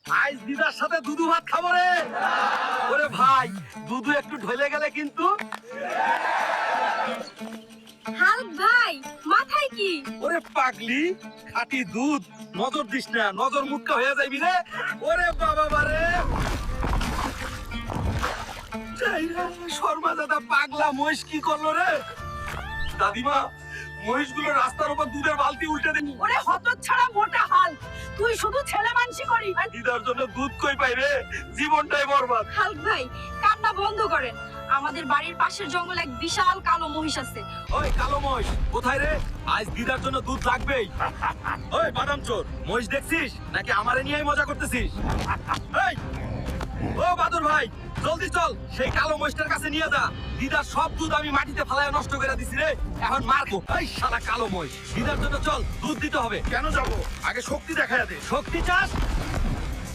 আজ দিদার সাথে দুধু ভাত খাবো রে। ওরে ভাই, দুধু একটু ঢলে গেলে কিন্তু। হাল্ক ভাই, মাথায় কি? ওরে পাগলি, খাঁটি দুধ, নজর দিস না, নজর মুক্কা হয়ে যাবি রে। ওরে বাবা বারে, শর্মা দাদা পাগলা মহিষ কি করলো রে? দাদিমা, মহিষগুলো রাস্তার উপর দুধের বালতি উল্টে দেন। ওরে হতচ্ছাড়া মোটা হাল্ক, তুই শুধু ছেলে মানসি করি। দিদার জন্য দুধ কই পাই রে, জীবনটাই বরবাদ। হাল্ক ভাই, কান্না বন্ধ করেন। আমাদের বাড়ির পাশের জঙ্গলে এক বিশাল কালো মহিষ আছে। ওই কালো মহিষ কোথায় রে? আজ দিদার জন্য দুধ লাগবেই। ওই বাদাম চোর, মহিষ দেখছিস নাকি আমারে নিয়েই মজা করতেছিস? এই, ও বাদুর ভাই, জলদি চল, সেই কালো মহিষটার কাছে নিয়ে যা। দিদার সব দুধ আমি মাটিতে ফালায় নষ্ট করে দিছি রে, এখন মারবো। এই শালা কালো মহিষ, দিদার জন্য চল, দুধ দিতে হবে। কেন যাব? আগে শক্তি দেখায় দে। শক্তি চাস?